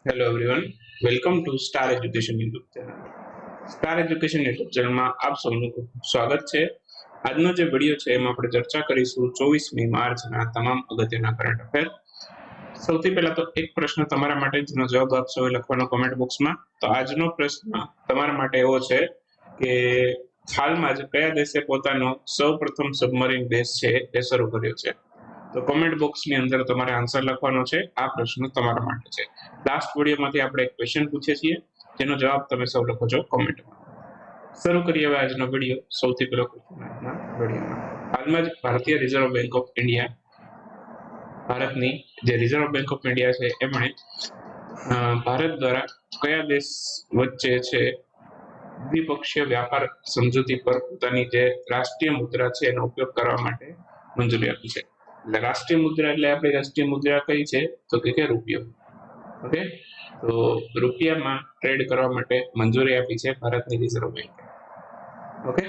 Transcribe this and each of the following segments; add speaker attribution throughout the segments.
Speaker 1: Hello everyone, welcome to star education YouTube channel. Star education YouTube ચેનલમાં આપ સૌનું ખૂબ સ્વાગત છે. આજનો જે વિડીયો છે એમાં આપણે ચર્ચા કરીશું 24મી માર્ચના તમામ અગત્યના કરંટ અફેર. સૌથી પહેલા તો એક પ્રશ્ન તમારા માટે જેનો જવાબ આપશો એ લખવાનો કોમેન્ટ બોક્સમાં. તો આજનો પ્રશ્ન તમારા માટે એવો છે કે હાલમાં જ કયા દેશે પોતાનો સૌપ્રથમ સબમરીન બેઝ છે એ શરૂ કર્યો છે? તો કોમેન્ટ બોક્સની અંદર તમારે આન્સર લખવાનો છે. આ પ્રશ્ન તમારા માટે છે. લાસ્ટ વિડીયોમાંથી આપણે એક ક્વેશ્ચન પૂછીએ છીએ જેનો જવાબ તમે સૌ લખો છો કોમેન્ટમાં. શરૂ કરીએ હવે આજનો વિડીયો. સૌથી પહેલો ક્વેશ્ચન આજના વિડીયોમાં, હાલમાં જ ભારતીય રિઝર્વ બેંક ઓફ ઇન્ડિયા, ભારતની જે રિઝર્વ બેંક ઓફ ઇન્ડિયા છે એમણે ભારત દ્વારા કયા દેશ વચ્ચે છે દ્વિપક્ષીય વ્યાપાર સમજૂતી પર પોતાની જે રાષ્ટ્રીય મુદ્રા છે એનો ઉપયોગ કરવા માટે મંજૂરી આપી છે? એટલે રાષ્ટ્રીય મુદ્રા એટલે આપણી રાષ્ટ્રીય મુદ્રા કઈ છે તો કે રૂપિયો. ઓકે, તો રૂપિયામાં ટ્રેડ કરવા માટે મંજૂરી આપી છે ભારતની રિઝર્વ બેંકે. ઓકે,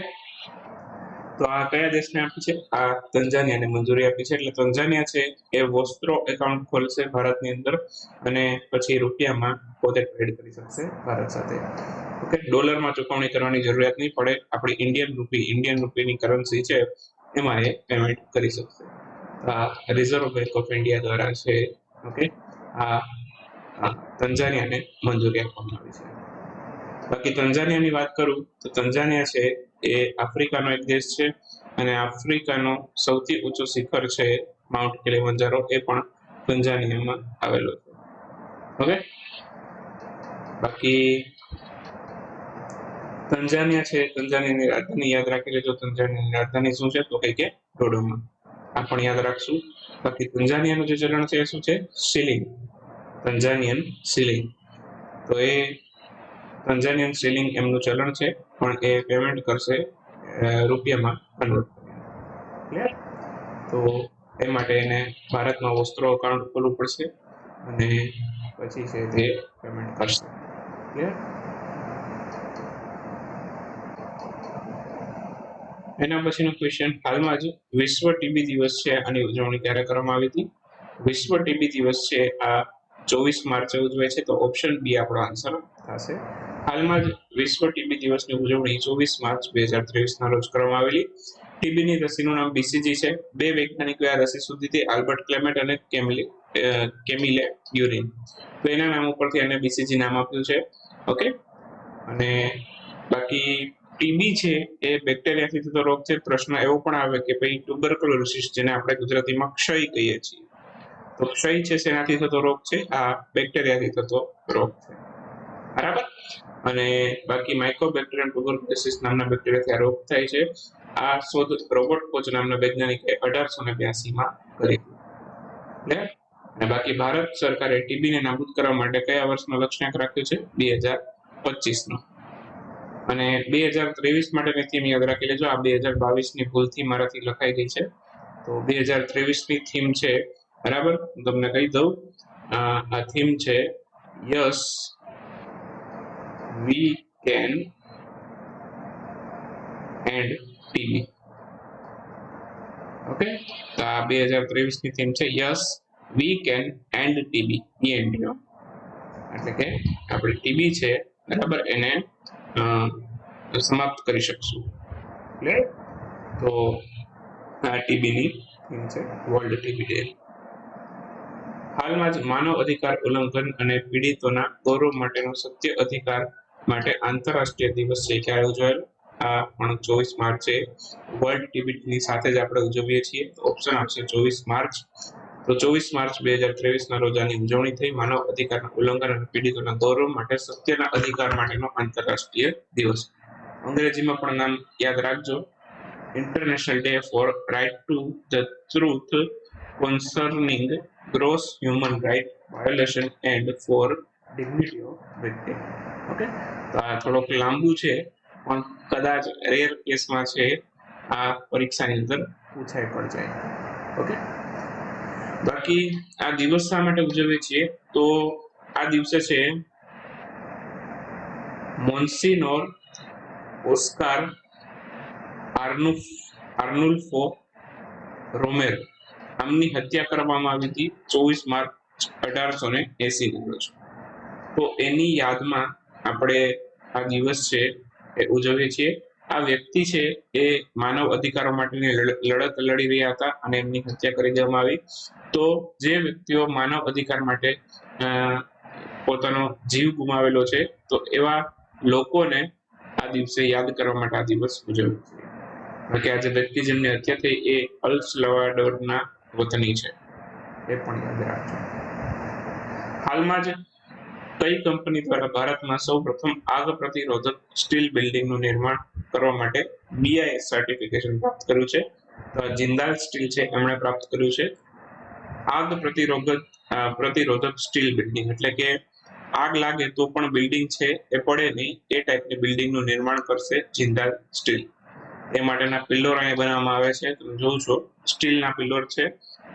Speaker 1: તો આ કયા દેશને આપી છે? આ તંજાનિયાને મંજૂરી આપી છે. એટલે તંજાનિયા છે એ વોસ્ટ્રો એકાઉન્ટ ખોલશે ભારતની અંદર અને પછી રૂપિયામાં પોતે ટ્રેડ કરી શકશે ભારત સાથે. ઓકે, ડોલરમાં ચૂકવણી કરવાની જરૂરિયાત નહીં પડે. આપણી ઇન્ડિયન રૂપીની કરન્સી છે એમાં એ પેમેન્ટ કરી શકશે. આ રિઝર્વ બેંક ઓફ ઇન્ડિયા દ્વારા છે ઓકે આ તંજાનિયાને મંજૂરી આપવામાં આવી છે. બાકી તંજાનિયાની વાત કરું તો તંજાનિયા છે એ આફ્રિકાનો એક દેશ છે અને આફ્રિકાનો સૌથી ઊંચો શિખર છે માઉન્ટ કિલિમંજારો એ પણ તંજાનિયામાં આવેલો છે. ઓકે, બાકી તંજાનિયા છે, તંજાનિયાની રાજધાની યાદ રાખી લેજો. તંજાનિયાની રાજધાની શું છે તો કે ડોડોમા. આ પણ યાદ રાખશું. બાકી તંજાનિયાનું જે ચલણ છે એ શું છે? Shilling, તંજાનિયન shilling. તો એ તંજાનિયન શિલિંગ એમનું ચલણ છે પણ એ પેમેન્ટ કરશે રૂપિયામાં કન્વર્ટ કરીને. તો એ માટે એને ભારતમાં વસ્ત્રો એકાઉન્ટ ખોલવું પડશે અને પછી છે તે પેમેન્ટ કરશે. ક્લિયર? એના પછીનો ક્વેશ્ચન, હાલમાં જ વિશ્વ ટીબી દિવસ છે, આની ઉજવણી ક્યારે કરવામાં આવી હતી? વિશ્વ ટીબી દિવસ છે આ 24 માર્ચે ઉજવાય છે. તો ઓપ્શન બી આપણો આન્સર થશે. હાલમાં જ વિશ્વ ટીબી દિવસની ઉજવણી 24 માર્ચ 2023 ના રોજ કરવામાં આવેલી. ટીબીની રસીનું નામ બીસીજી છે. બે વૈજ્ઞાનિકોએ આ રસી શોધી હતી, આલ્બર્ટ ક્લેમેન્ટ અને કેમિલે યુરિન. તો એના નામ ઉપરથી એને બીસીજી નામ આપ્યું છે. ઓકે, અને બાકી ટીબી છે એ બેક્ટેરિયાથી થતો રોગ છે. પ્રશ્ન એવો પણ આવે કે ભાઈ ટ્યુબરક્લોસિસ, જેને આપણે ગુજરાતીમાં ક્ષય કહીએ છીએ, તો ક્ષય છે શેનાથી થતો રોગ છે? આ બેક્ટેરિયાથી થતો રોગ છે. બરાબર. અને બાકી માઇક્રોબેક્ટેરિયમ ટ્યુબરક્લોસિસ નામના બેક્ટેરિયાથી આ રોગ થાય છે. આ શોધ રોબર્ટ કોચ નામના વૈજ્ઞાનિકે 1882માં કરી હતી. અને બાકી ભારત સરકારે ટીબીને નાબૂદ કરવા માટે કયા વર્ષનો લક્ષ્યાંક રાખ્યો છે? 2025નો. અને 2023 માટેની થીમ યાદ રાખી લેજો. આ 2022ની ભૂલથી મારાથી લખાઈ ગઈ છે. તો 2023ની થીમ છે, બરાબર, તમને કહી દઉં. આ થીમ છે yes we can and TB. Okay, તો આ 2023ની થીમ છે yes we can and TB. એટલે કે આપણે ટીબી છે, બરાબર, એને સમાપ્ત કરી શકશું. તો આ ટીબીની થીમ છે, વર્લ્ડ ટીબી ડે. હાલમાં જ માનવ અધિકાર ઉલ્લંઘન અને પીડિતોના ગૌરવ માટેનો સત્ય અધિકાર માટે આંતરરાષ્ટ્રીય દિવસ છે, ક્યારે ઉજવાયેલો? આ પણ 24 માર્ચે વર્લ્ડ ટીબી ની સાથે જ આપણે ઉજવીએ છીએ. ઓપ્શન આવશે 24 માર્ચ. તો 24 માર્ચ 2023 ના રોજ આની ઉજવણી થઈ. માનવ અધિકારના ઉલ્લંઘન અને પીડિતોના ગૌરવ માટે સત્યના અધિકાર માટેનો આંતરરાષ્ટ્રીય દિવસ. અંગ્રેજીમાં પણ નામ યાદ રાખજો, international day for right to the truth concerning gross human right violation and for dignity of victim. Okay, તો આ થોડોક લાંબુ છે પણ કદાચ રેર કેસમાં છે આ પરીક્ષાની અંદર પૂછાઈ પણ જાય. ઓકે, બાકી આ દિવસ શા માટે ઉજવીએ છીએ? તો આ દિવસે છે મોન્સિનોર ઓસ્કાર આર્નુલ્ફો રોમેરો આમની હત્યા કરવામાં આવી હતી 24 માર્ચ 1880 ના રોજ. તો એની યાદમાં આપણે આ દિવસ છે એ ઉજવીએ છીએ. આ વ્યક્તિ છે એ માનવ અધિકારો માટેની લડત લડી રહ્યા હતા અને એમની હત્યા કરી દેવામાં આવી. તો જે વ્યક્તિઓ માનવ અધિકાર માટે પોતાનો જીવ ગુમાવેલો છે, તો એવા લોકોને આ દિવસે યાદ કરવા માટે આ દિવસ ઉજવવો જોઈએ. બાકી આજે વ્યક્તિ જેમની હત્યા થઈ એ અલ સલ્વાડોરના વતની છે, એ પણ યાદ રાખજો. હાલમાં જ કઈ કંપની દ્વારા ભારતમાં સૌપ્રથમ આગ પ્રતિરોધક સ્ટીલ બિલ્ડિંગનું નિર્માણ કરવા માટે BIS સર્ટિફિકેશન પ્રાપ્ત કર્યું છે? તો જિંદાલ સ્ટીલ છે એમણે પ્રાપ્ત કર્યું છે. આગ પ્રતિરોધક સ્ટીલ બિલ્ડિંગ એટલે કે આગ લાગે તો પણ બિલ્ડિંગ છે એ પડે નહીં એ ટાઈપની બિલ્ડિંગનું નિર્માણ કરશે જિંદાલ સ્ટીલ. એ માટેના પિલ્લોર અહીંયા બનાવવામાં આવે છે. તમે જોવો છો સ્ટીલના પિલ્લોર છે,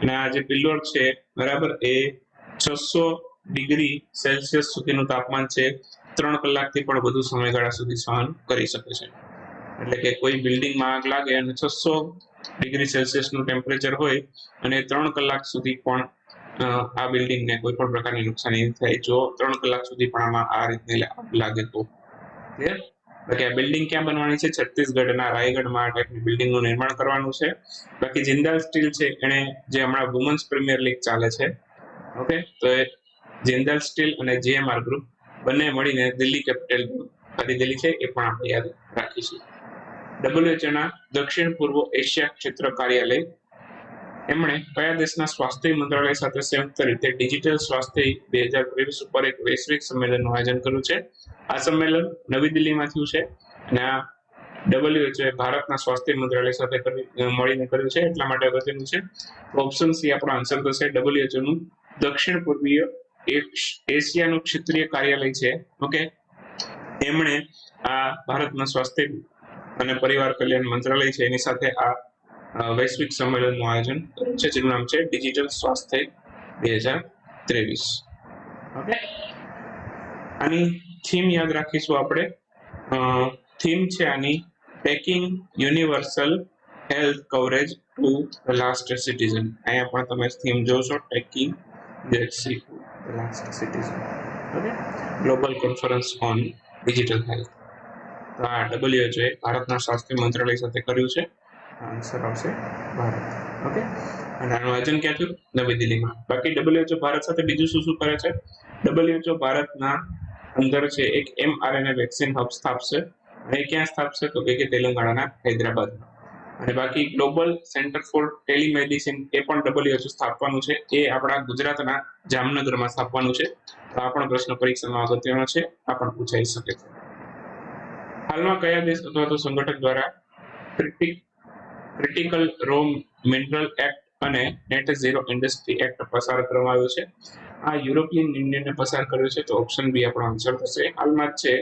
Speaker 1: અને આ જે પિલ્લોર છે બરાબર એ 600 ડિગ્રી સેલ્સિયસ સુધીનું તાપમાન છે 3 કલાકથી પણ વધુ સમયગાળા સુધી સહન કરી શકે છે. એટલે કે કોઈ બિલ્ડિંગમાં આગ લાગે અને 600 ડિગ્રી સેલ્સિયસનું ટેમ્પરેચર હોય અને 3 કલાક સુધી પણ આ બિલ્ડિંગને કોઈ પણ પ્રકારની નુકસાની નહીં થાય જો 3 કલાક સુધી પણ આમાં આ રીતની આગ લાગે તો. ક્લિયર? બાકી આ બિલ્ડિંગ ક્યાં બનવાની છે? છત્તીસગઢના રાયગઢમાં આ ટાઈપની બિલ્ડિંગનું નિર્માણ કરવાનું છે. બાકી જિંદાલ સ્ટીલ છે એને જે હમણાં વુમન્સ પ્રીમિયર લીગ ચાલે છે, ઓકે, તો એ જિંદાલ સ્ટીલ અને GMR ગ્રુપ બંને મળીને દિલ્હી કેપિટલ ખરીદેલી છે, એ પણ આપણે યાદ રાખીશું. WHO ના દક્ષિણ પૂર્વ એશિયા ક્ષેત્ર કાર્યાલય એમણે કયા દેશના સ્વાસ્થ્ય મંત્રાલય સાથે સંયુક્ત રીતે ડિજિટલ સ્વાસ્થ્ય 2023 ઉપર એક વૈશ્વિક સંમેલનનું આયોજન કર્યું છે? આ સંમેલન નવી દિલ્હીમાં થયું છે અને આ WHO ભારતના સ્વાસ્થ્ય મંત્રાલય સાથે મળીને કર્યું છે, એટલા માટે અગત્યનું છે. ઓપ્શન સી આપણો આન્સર થશે. WHO નું દક્ષિણ પૂર્વીય એશિયાનું ક્ષેત્રીય કાર્યાલય છે, ઓકે, એમણે આ ભારતના સ્વાસ્થ્ય અને પરિવાર કલ્યાણ મંત્રાલય છે એની સાથે આ વૈશ્વિક સંમેલનનું આયોજન કર્યું છે, જેનું નામ છે ડિજિટલ સ્વાસ્થ્ય 2023. ઓકે, આની થીમ યાદ રાખીશું આપણે. થીમ છે આની taking universal health coverage to the last citizen. અહીંયા પણ તમે થીમ જોશો, taking the last citizen. Okay, global conference on digital health. તો આ WHO ભારતના સ્વાસ્થ્ય મંત્રાલય સાથે કર્યું છે. આન્સર આવશે ભારત. ઓકે, અને આનું આયોજન ક્યાં થયું? નવી દિલ્હીમાં. બાકી WHO ભારત સાથે બીજું શું શું કરે છે? WHO ભારતના અંદર છે એક mRNA વેક્સિન હબ સ્થાપશે, અને ક્યાં સ્થાપશે? તો કે તેલંગાણાના હૈદરાબાદમાં. અને બાકી ગ્લોબલ સેન્ટર ફોર ટેલિમેડિસિન એ પણ WHO સ્થાપવાનું છે, એ આપણા ગુજરાતના જામનગરમાં સ્થાપવાનું છે. તો આ પણ પ્રશ્ન પરીક્ષામાં અગત્યનો છે, આ પણ પૂછાઈ શકે છે. હાલમાં કયા દેશ અથવા તો સંગઠન દ્વારા ક્રિટિકલ રો મિનરલ એક્ટ અને નેટ ઝીરો ઇન્ડસ્ટ્રી એક્ટ પસાર કરવામાં આવ્યો છે? આ યુરોપિયન યુનિયનને પસાર કર્યો છે, તો ઓપ્શન બી આપણો આન્સર થશે. હાલમાં જ છે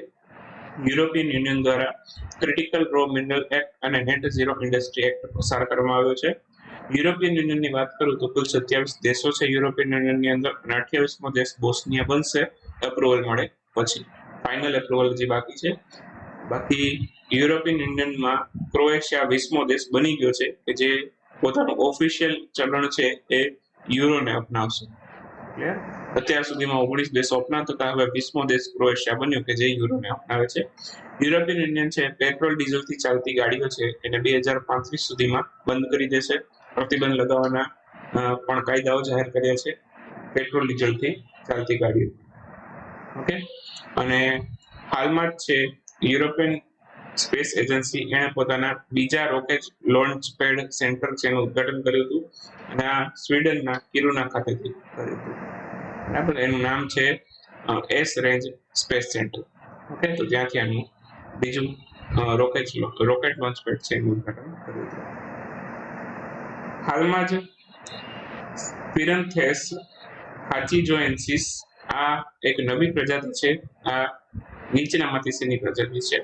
Speaker 1: યુરોપિયન યુનિયન દ્વારા ક્રિટિકલ રો મિનરલ એક્ટ અને નેટ ઝીરો ઇન્ડસ્ટ્રી એક્ટ પસાર કરવામાં આવ્યો છે. યુરોપિયન યુનિયનની વાત કરું તો કુલ 27 દેશો છે યુરોપિયન યુનિયનની અંદર, અને 28મો દેશ બોસ્નિયા બનશે એપ્રુવલ મળે પછી. ફાઇનલ એપ્રુવલ જે બાકી છે. બાકી યુરોપિયન યુનિયનમાં ક્રોએશિયા 20મો દેશ બની ગયો છે કે જે પોતાનું ઓફિશિયલ ચલણ છે એ યુરોને અપનાવશે. ક્લિયર? અત્યાર સુધીમાં 19 દેશો અપનાવતા હતા, હવે 20મો દેશ ક્રોએશિયા બન્યો કે જે યુરોને અપનાવે છે. યુરોપિયન યુનિયન છે પેટ્રોલ ડીઝલથી ચાલતી ગાડીઓ છે એને 2035 સુધીમાં બંધ કરી દેશે. પ્રતિબંધ લગાવવાના પણ કાયદાઓ જાહેર કર્યા છે પેટ્રોલ ડીઝલથી ચાલતી ગાડીઓ. ઓકે, અને હાલમાં જ છે યુરોપિયન સ્પેસ એજન્સી એણે પોતાના બીજા રોકેટ લોન્ચ પેડ સેન્ટર છે એનું ઉદ્ઘાટન કર્યું હતું, અને આ સ્વીડનના કિરુના ખાતેથી કર્યું હતું. બરાબર, એનું નામ છે S range space centre. Okay, તો ત્યાંથી આનું બીજું રોકેટ લોન્ચ પેડ છે એનું ઉદ્ઘાટન કર્યું હતું. હાલમાં જ સ્પિરન્થેસ હાચીજોએન્સિસ આ એક નવી પ્રજાતિ છે. આ નીચેનામાંથી શેની પ્રજાતિ છે?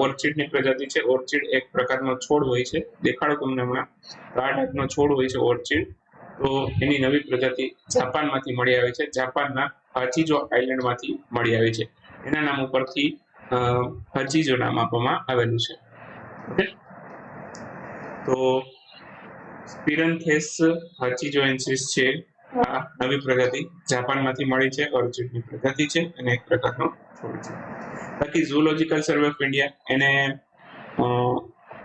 Speaker 1: ઓર્ચિડની પ્રજાતિ છે. ઓર્ચિડ એક પ્રકારનો છોડ હોય છે, દેખાડો તમને હમણાં. આ ટાઈપનો છોડ હોય છે ઓર્ચિડ. તો એની નવી પ્રજાતિ જાપાનમાંથી મળી આવી છે, જાપાનના હાચીજો આઇલેન્ડમાંથી મળી આવી છે. એના નામ ઉપરથી હાચીજો નામ આપવામાં આવેલું છે. ઓકે, તો સ્પિરન્થેસ હાચીજોએન્સિસ છે આ નવી પ્રજાતિ જાપાનમાંથી મળી છે, ઓર્ચિડની પ્રજાતિ છે અને એક પ્રકારનો છોડ છે. બાકી ઝૂલોજિકલ સર્વે ઓફ ઇન્ડિયા એને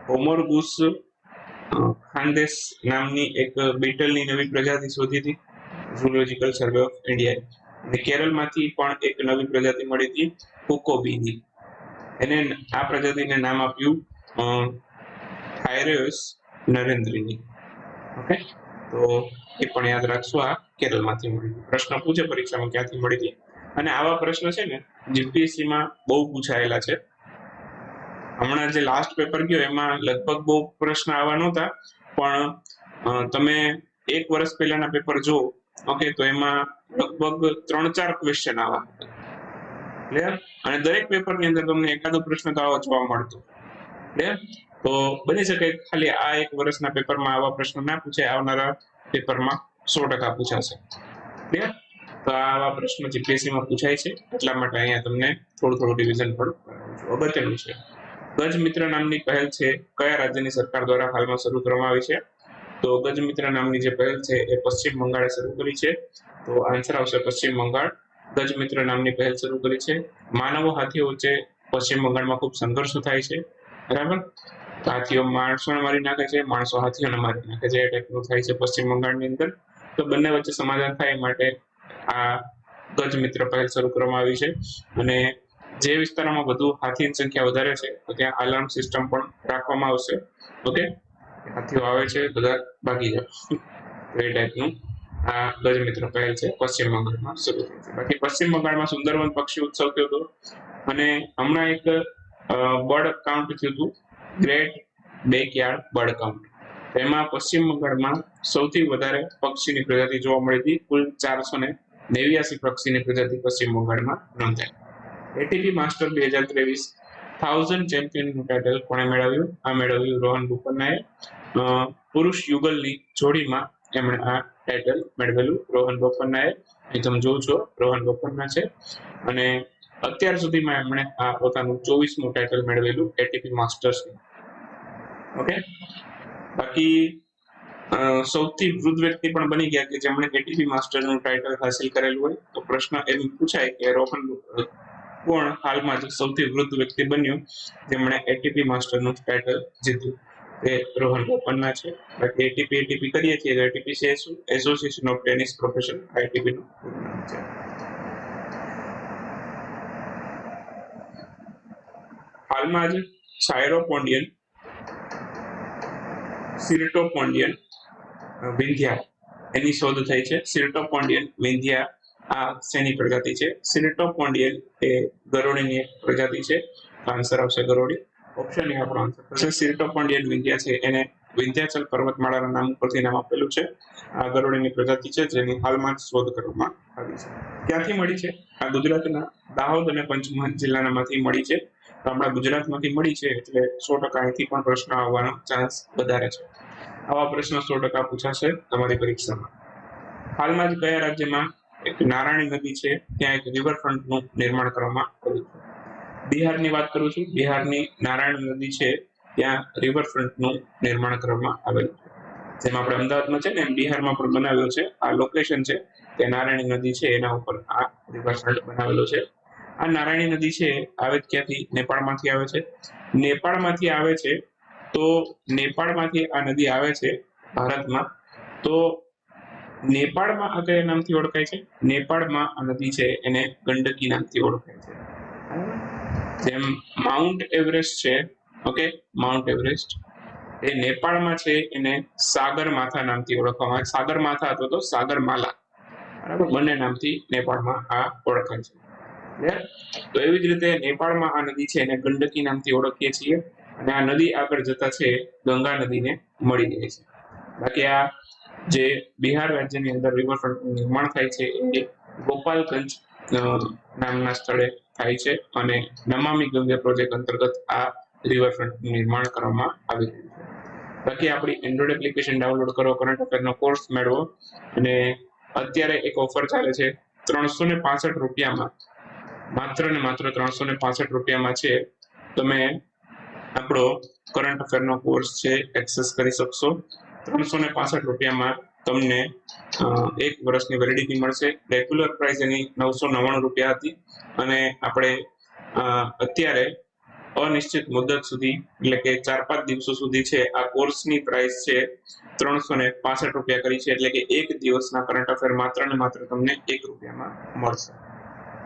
Speaker 1: હોમોર્ગુસ ખાનદેશ નામની એક બીટલની નવી પ્રજાતિ શોધી હતી ઝૂલોજિકલ સર્વે ઓફ ઇન્ડિયા. અને કેરળમાંથી પણ એક નવી પ્રજાતિ મળી હતી કુકોબીની. એને આ પ્રજાતિને નામ આપ્યું થાઇરેસ નરેન્દ્રની. ઓકે, તો એ પણ યાદ રાખશો, આ કેરળમાંથી મળી. પ્રશ્ન પૂછે પરીક્ષામાં ક્યાંથી મળી હતી. અને આવા પ્રશ્ન છે ને જીપીએસસી માં બહુ પૂછાયેલા છે. હમણાં જે લાસ્ટ પેપર ગયો એમાં લગભગ બહુ પ્રશ્ન આવા નહોતા, પણ તમે 1 વર્ષ પહેલાના પેપર જો, ઓકે, તો એમાં લગભગ 3-4 ક્વેશ્ચન આવા હતા. ક્લિયર? અને દરેક પેપરની અંદર તમને એકાદો પ્રશ્ન તો આવો જોવા મળતો. ક્લિયર? તો બની શકે ખાલી આ 1 વર્ષના પેપરમાં આવા પ્રશ્નો ના પૂછાય, આવનારા પેપરમાં 100% પૂછાશે. ક્લિયર? તો આવા પ્રશ્નો જીપીએસસી માં પૂછાય છે, એટલા માટે અહીંયા તમને થોડું રિવિઝન પણ કરાવું છું. અગત્યનું છે, ગજ મિત્ર નામની પહેલ છે કયા રાજ્યની સરકાર દ્વારા હાલમાં શરૂ કરવામાં આવી છે? તો ગજ મિત્ર નામની જે પહેલ છે એ પશ્ચિમ બંગાળે શરૂ કરી છે. તો આન્સર આવશે પશ્ચિમ બંગાળ. ગજ મિત્ર નામની પહેલ શરૂ કરી છે. માનવો હાથીઓ વચ્ચે પશ્ચિમ બંગાળમાં ખૂબ સંઘર્ષ થાય છે, બરાબર? હાથીઓ માણસોને મારી નાખે છે, માણસો હાથીઓને મારી નાખે છે, એ ટાઈપનું થાય છે પશ્ચિમ બંગાળની અંદર. તો બંને વચ્ચે સમાધાન થાય માટે આ ગજ મિત્ર પહેલ શરૂ કરવામાં આવી છે. અને જે વિસ્તારોમાં વધુ હાથીની સંખ્યા વધારે છે તો ત્યાં અલાર્મ સિસ્ટમ પણ રાખવામાં આવશે. ઓકે, હાથીઓ આવે છે બધા ભાગી જાવ, એ ટાઈપનું આ ગજ મિત્ર પહેલ છે પશ્ચિમ બંગાળમાં શરૂ થઈ છે. બાકી પશ્ચિમ બંગાળમાં સુંદરવન પક્ષી ઉત્સવ થયો હતો, અને હમણાં એક બર્ડ કાઉન્ટ થયું હતું, ગ્રેટ બેકયાર્ડ બર્ડ કાઉન્ટ. એમાં પશ્ચિમ બંગાળમાં સૌથી વધારે પક્ષીની પ્રજાતિ જોવા મળી હતી. કુલ 489 પક્ષીની પ્રજાતિ પશ્ચિમ બંગાળમાં નોંધાઈ. એટીપી માસ્ટર 2023 1000 ચેમ્પિયનનું ટાઇટલ કોણે મેળવ્યું? આ મેળવ્યું રોહન બોપન્નાએ. પુરુષ યુગલની જોડીમાં એમણે આ ટાઇટલ મેળવેલું, રોહન બોપન્નાએ. અહીં તમે જોવો છો રોહન બોપન્ના છે, અને અત્યાર સુધીમાં એમણે આ પોતાનું 24મું ટાઇટલ મેળવેલું એટીપી માસ્ટર્સ. ઓકે, બાકી સૌથી વૃદ્ધ વ્યક્તિ પણ બની ગયા કે જેમણે એટીપી માસ્ટરનું ટાઇટલ હાંસલ કરેલું હોય. તો પ્રશ્ન એમ પૂછાય કે રોહન કોણ હાલમાં જ સૌથી વૃદ્ધ વ્યક્તિ બન્યું જેમણે એટીપી માસ્ટરનું ટાઇટલ જીત્યું? તે રોહન બોપન્ના છે. બાકી એટીપી કરીએ છીએ, એટીપી છે શું? Association of tennis professional, ATP નું પૂરું નામ છે. હાલમાં જ સાયરોપોન્ડિયન, સિરટોપોન્ડિયન વિંધ્યા એની શોધ થઈ છે. સિરટોપોન્ડિયન વિંધ્યા આ શેની પ્રજાતિ છે? સિરટોપોન્ડિયન એ ગરોળીની એક પ્રજાતિ છે. આન્સર આવશે ગરોળી. ઓપ્શન એ આપણો આન્સર થશે. સિરટોપોન્ડિયન વિંધ્યા છે એને વિંધ્યાચલ પર્વતમાળાના નામ ઉપરથી નામ આપેલું છે. આ ગરોળીની પ્રજાતિ છે જેની હાલમાં શોધ કરવામાં આવી છે. ક્યાંથી મળી છે? આ ગુજરાતના દાહોદ અને પંચમહાલ જિલ્લામાંથી મળી છે. તો આપણા ગુજરાતમાંથી મળી છે એટલે 100% અહીંથી પણ પ્રશ્ન આવવાનો ચાન્સ વધારે છે. આવા પ્રશ્નો 100% પૂછાશે તમારી પરીક્ષામાં. હાલમાં જ કયા રાજ્યમાં એક નારાયણી નદી છે ત્યાં એક રિવરફ્રન્ટનું નિર્માણ કરવામાં આવ્યું છે? બિહારની વાત કરું છું. બિહારની નારાયણ નદી છે ત્યાં રિવરફ્રન્ટનું નિર્માણ કરવામાં આવેલું છે. જેમ આપણે અમદાવાદમાં છે ને એમ બિહારમાં પણ બનાવ્યો છે. આ લોકેશન છે તે નારાયણી નદી છે, એના ઉપર આ રિવરફ્રન્ટ બનાવેલો છે. આ નારાયણી નદી છે આવે ક્યાંથી? નેપાળમાંથી આવે છે. નેપાળમાંથી આવે છે, તો નેપાળમાંથી આ નદી આવે છે ભારતમાં. તો નેપાળમાં આ કયા નામથી ઓળખાય છે? નેપાળમાં આ નદી છે એને ગંડકી નામથી ઓળખાય છે. જેમ માઉન્ટ એવરેસ્ટ છે, ઓકે, માઉન્ટ એવરેસ્ટ એ નેપાળમાં છે એને સાગરમાથા નામથી ઓળખવામાં આવે. સાગરમાથા અથવા તો સાગરમાલા, બરાબર, બંને નામથી નેપાળમાં આ ઓળખાય છે. ક્લિયર? તો એવી જ રીતે નેપાળમાં આ નદી છે એને ગંડકી નામથી ઓળખીએ છીએ, અને આ નદી આગળ જતા છે ગંગા નદીને મળી જાય છે. બાકી આ જે બિહાર રાજ્યની અંદર રિવરફ્રન્ટનું નિર્માણ થાય છે એ ગોપાલગંજ નામના સ્થળે થાય છે, અને નમામિ ગંગે પ્રોજેક્ટ અંતર્ગત આ રિવરફ્રન્ટનું નિર્માણ કરવામાં આવી રહ્યું છે. બાકી આપણી એન્ડ્રોઇડ એપ્લિકેશન ડાઉનલોડ કરો, કરંટ અફેરનો કોર્સ મેળવો, અને અત્યારે એક ઓફર ચાલે છે 365 રૂપિયામાં, માત્ર ને માત્ર 365 રૂપિયામાં છે તમે આપણો કરંટ અફેરનો કોર્સ છે એક્સેસ કરી શકશો. 365 રૂપિયામાં તમને 1 વર્ષની વેલિડિટી મળશે. રેગ્યુલર પ્રાઇસ એની 999 રૂપિયા હતી અને આપણે અત્યારે અનિશ્ચિત મુદત સુધી એટલે કે 4-5 દિવસો સુધી છે આ કોર્સની પ્રાઇસ છે 365 રૂપિયા કરી છે, એટલે કે 1 દિવસના કરંટ અફેર માત્ર ને માત્ર તમને 1 રૂપિયામાં મળશે.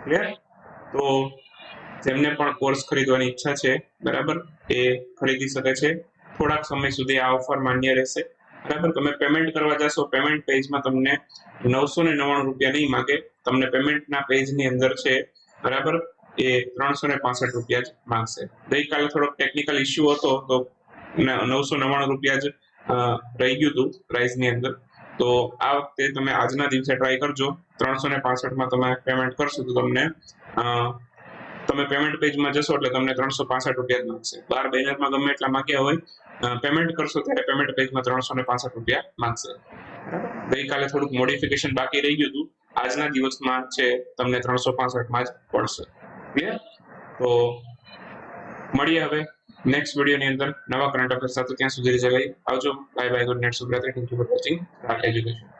Speaker 1: ક્લિયર? તો જેમને પણ કોર્સ ખરીદવાની ઈચ્છા છે બરાબર એ ખરીદી શકે છે. થોડાક સમય સુધી આ ઓફર માન્ય રહેશે બરાબર. તમે પેમેન્ટ કરવા જશો, પેમેન્ટ પેજમાં તમને 999 રૂપિયા નહીં માંગે, તમને પેમેન્ટના પેજની અંદર છે બરાબર એ 365 રૂપિયા જ માંગશે. ગઈકાલે થોડોક ટેકનિકલ ઇસ્યુ હતો તો 999 રૂપિયા જ રહી ગયું હતું પ્રાઇસની અંદર. તો આ વખતે તમે આજના દિવસે ટ્રાય કરજો. 365 તમે પેમેન્ટ કરશો તો તમને તમે પેમેન્ટ પેજમાં જશો એટલે તમને 365 રૂપિયા જ માંગશે. બહાર બેનરમાં ગમે એટલા માંગ્યા હોય, પેમેન્ટ કરશો ત્યારે પેમેન્ટ પેજમાં 365 રૂપિયા માંગશે. ગઈકાલે થોડુંક મોડિફિકેશન બાકી રહી ગયું હતું, આજના દિવસમાં છે તમને 365 જ પડશે. ક્લિયર? તો મળીએ હવે નેક્સ્ટ વિડીયોની અંદર નવા કરંટ અફેર સાથે. ત્યાં સુધી રજા લઈ આવજો. બાય બાય, ગુડ નાઇટ, શુભરાત્રી. Thank you for watching Start education.